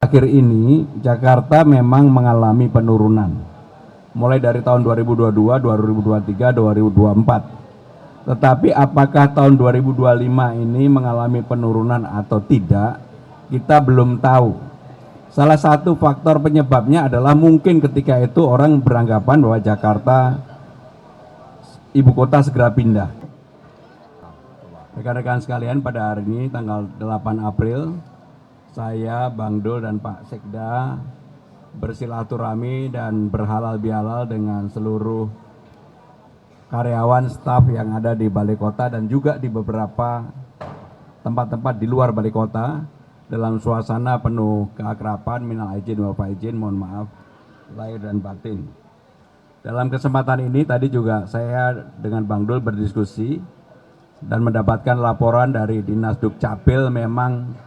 Akhir ini Jakarta memang mengalami penurunan mulai dari tahun 2022, 2023, 2024. Tetapi apakah tahun 2025 ini mengalami penurunan atau tidak, kita belum tahu. Salah satu faktor penyebabnya adalah mungkin ketika itu orang beranggapan bahwa Jakarta ibu kota segera pindah. Rekan-rekan sekalian, pada hari ini tanggal 8 April saya, Bang Dul dan Pak Sekda bersilaturahmi dan berhalal bihalal dengan seluruh karyawan staf yang ada di Balai Kota dan juga di beberapa tempat-tempat di luar Balai Kota dalam suasana penuh keakraban, minal aidin wal faizin, mohon maaf lahir dan batin. Dalam kesempatan ini tadi juga saya dengan Bang Dul berdiskusi dan mendapatkan laporan dari Dinas Dukcapil, memang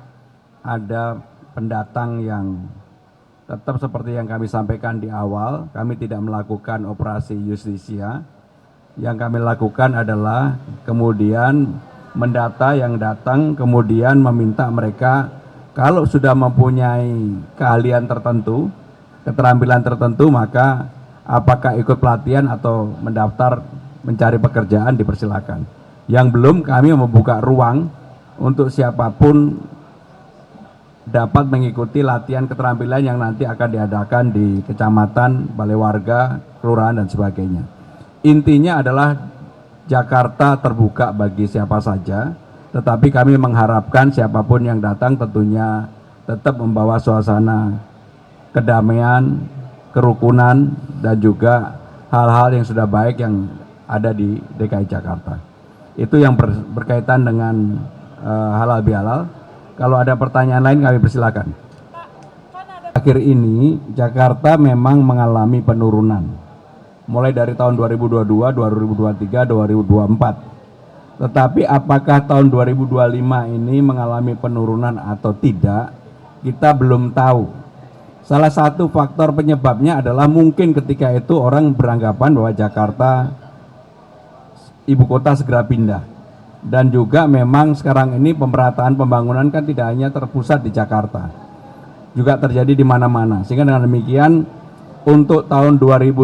ada pendatang yang tetap seperti yang kami sampaikan di awal, kami tidak melakukan operasi justisia. Yang kami lakukan adalah kemudian mendata yang datang, kemudian meminta mereka kalau sudah mempunyai keahlian tertentu, keterampilan tertentu, maka apakah ikut pelatihan atau mendaftar mencari pekerjaan, dipersilakan. Yang belum, kami membuka ruang untuk siapapun dapat mengikuti latihan keterampilan yang nanti akan diadakan di kecamatan, balai warga, kelurahan dan sebagainya. Intinya adalah Jakarta terbuka bagi siapa saja, tetapi kami mengharapkan siapapun yang datang tentunya tetap membawa suasana kedamaian, kerukunan, dan juga hal-hal yang sudah baik yang ada di DKI Jakarta. Itu yang berkaitan dengan halal bihalal. Kalau ada pertanyaan lain kami persilakan. Akhir ini Jakarta memang mengalami penurunan mulai dari tahun 2022, 2023, 2024. Tetapi apakah tahun 2025 ini mengalami penurunan atau tidak, kita belum tahu. Salah satu faktor penyebabnya adalah mungkin ketika itu orang beranggapan bahwa Jakarta ibu kota segera pindah. Dan juga memang sekarang ini pemerataan pembangunan kan tidak hanya terpusat di Jakarta, juga terjadi di mana-mana. Sehingga dengan demikian untuk tahun 2025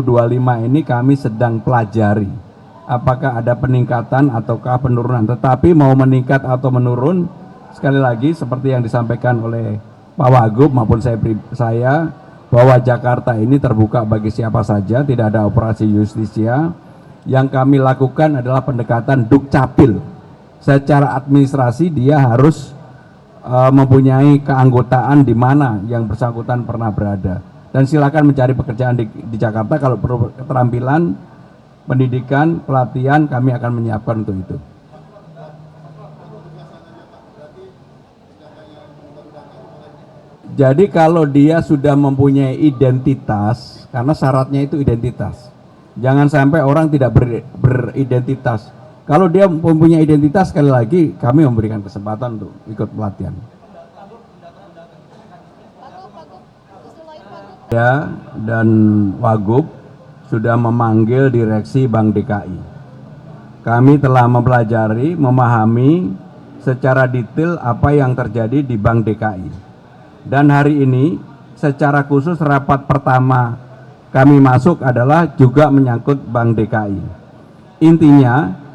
ini kami sedang pelajari apakah ada peningkatan ataukah penurunan. Tetapi mau meningkat atau menurun, sekali lagi seperti yang disampaikan oleh Pak Wagub maupun saya bahwa Jakarta ini terbuka bagi siapa saja, tidak ada operasi justisia. Yang kami lakukan adalah pendekatan Dukcapil. Secara administrasi dia harus mempunyai keanggotaan di mana yang bersangkutan pernah berada. Dan silakan mencari pekerjaan di Jakarta. Kalau perlu keterampilan, pendidikan, pelatihan, kami akan menyiapkan untuk itu. Jadi kalau dia sudah mempunyai identitas, karena syaratnya itu identitas. Jangan sampai orang tidak beridentitas. Kalau dia mempunyai identitas, sekali lagi kami memberikan kesempatan untuk ikut pelatihan. Ya, dan Wagub sudah memanggil direksi Bank DKI. Kami telah mempelajari, memahami secara detail apa yang terjadi di Bank DKI. Dan hari ini secara khusus rapat pertama kami masuk adalah juga menyangkut Bank DKI. Intinya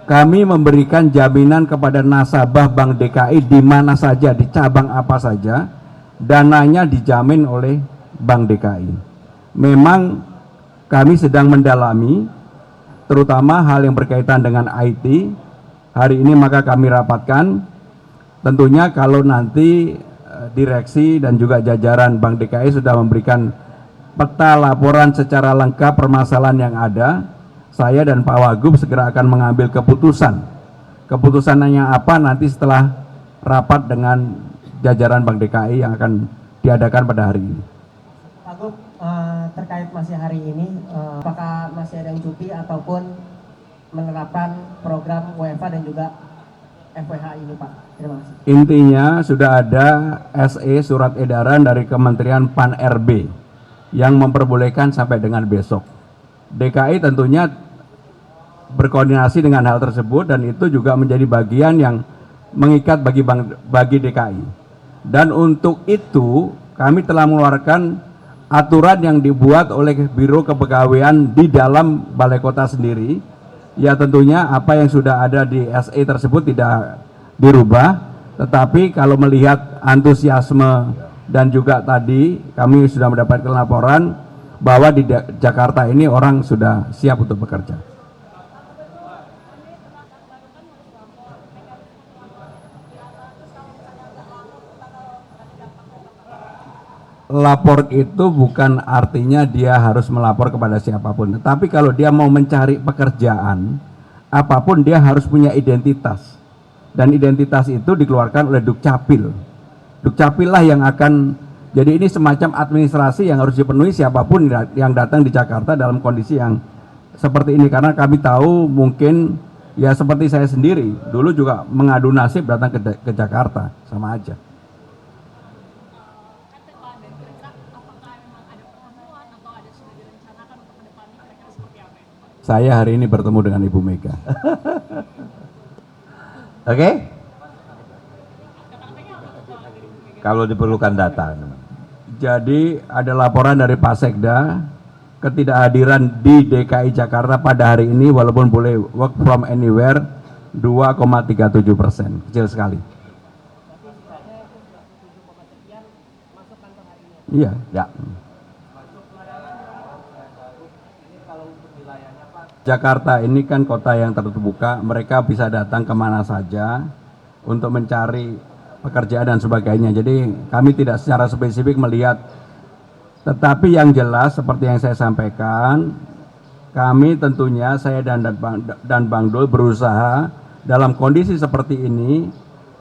kami memberikan jaminan kepada nasabah Bank DKI di mana saja, di cabang apa saja, dananya dijamin oleh Bank DKI. Memang kami sedang mendalami, terutama hal yang berkaitan dengan IT. Hari ini maka kami rapatkan, tentunya kalau nanti direksi dan juga jajaran Bank DKI sudah memberikan peta laporan secara lengkap permasalahan yang ada, saya dan Pak Wagub segera akan mengambil keputusan. Keputusannya apa nanti setelah rapat dengan jajaran Bank DKI yang akan diadakan pada hari ini. Pak Wagub, terkait masih hari ini, apakah masih ada yang cuti ataupun menerapkan program WFH dan juga FWH ini, Pak? Terima kasih. Intinya sudah ada SE surat edaran dari Kementerian Pan-RB yang memperbolehkan sampai dengan besok. DKI tentunya berkoordinasi dengan hal tersebut dan itu juga menjadi bagian yang mengikat bagi DKI. Dan untuk itu kami telah mengeluarkan aturan yang dibuat oleh Biro Kepegawaian di dalam Balai Kota sendiri. Ya tentunya apa yang sudah ada di SE tersebut tidak dirubah, tetapi kalau melihat antusiasme dan juga tadi kami sudah mendapatkan laporan bahwa di Jakarta ini orang sudah siap untuk bekerja. Lapor itu bukan artinya dia harus melapor kepada siapapun, tetapi kalau dia mau mencari pekerjaan apapun dia harus punya identitas, dan identitas itu dikeluarkan oleh Dukcapil. Dukcapil lah yang akan, jadi ini semacam administrasi yang harus dipenuhi siapapun yang datang di Jakarta dalam kondisi yang seperti ini, karena kami tahu mungkin ya seperti saya sendiri dulu juga mengadu nasib datang ke Jakarta, sama aja. Saya hari ini bertemu dengan Ibu Mega. Oke? Kalau diperlukan data. Jadi ada laporan dari Pak Sekda, ketidakhadiran di DKI Jakarta pada hari ini walaupun boleh work from anywhere 2,37%, kecil sekali. Iya. Ya. Jakarta ini kan kota yang terbuka, mereka bisa datang kemana saja untuk mencari pekerjaan dan sebagainya. Jadi kami tidak secara spesifik melihat, tetapi yang jelas seperti yang saya sampaikan, kami tentunya saya dan Bang Dul berusaha dalam kondisi seperti ini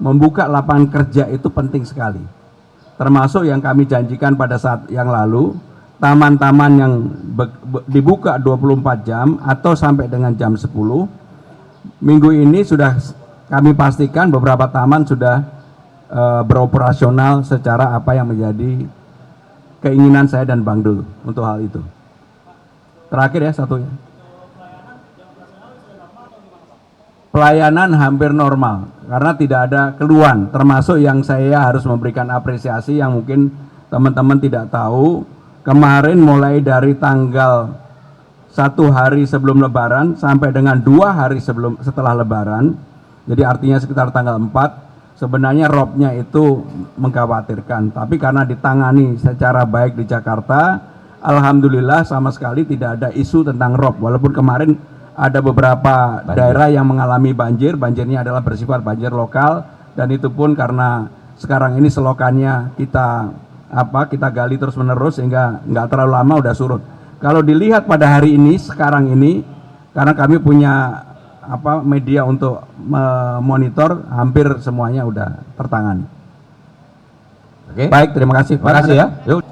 membuka lapangan kerja itu penting sekali. Termasuk yang kami janjikan pada saat yang lalu, taman-taman yang dibuka 24 jam atau sampai dengan jam 10. Minggu ini sudah kami pastikan beberapa taman sudah beroperasional secara apa yang menjadi keinginan saya dan Bang Dul untuk hal itu. Terakhir ya satunya. Pelayanan hampir normal karena tidak ada keluhan, termasuk yang saya harus memberikan apresiasi yang mungkin teman-teman tidak tahu. Kemarin mulai dari tanggal 1 hari sebelum Lebaran sampai dengan 2 hari setelah Lebaran, jadi artinya sekitar tanggal 4, sebenarnya robnya itu mengkhawatirkan. Tapi karena ditangani secara baik di Jakarta, alhamdulillah sama sekali tidak ada isu tentang rob. Walaupun kemarin ada beberapa daerah yang mengalami banjir, banjirnya adalah bersifat banjir lokal, dan itu pun karena sekarang ini selokannya kita gali terus menerus sehingga nggak terlalu lama udah surut. Kalau dilihat pada hari ini sekarang ini, karena kami punya media untuk memonitor, hampir semuanya udah tertangani. Oke. Baik, terima kasih. Terima kasih ya. Yuk.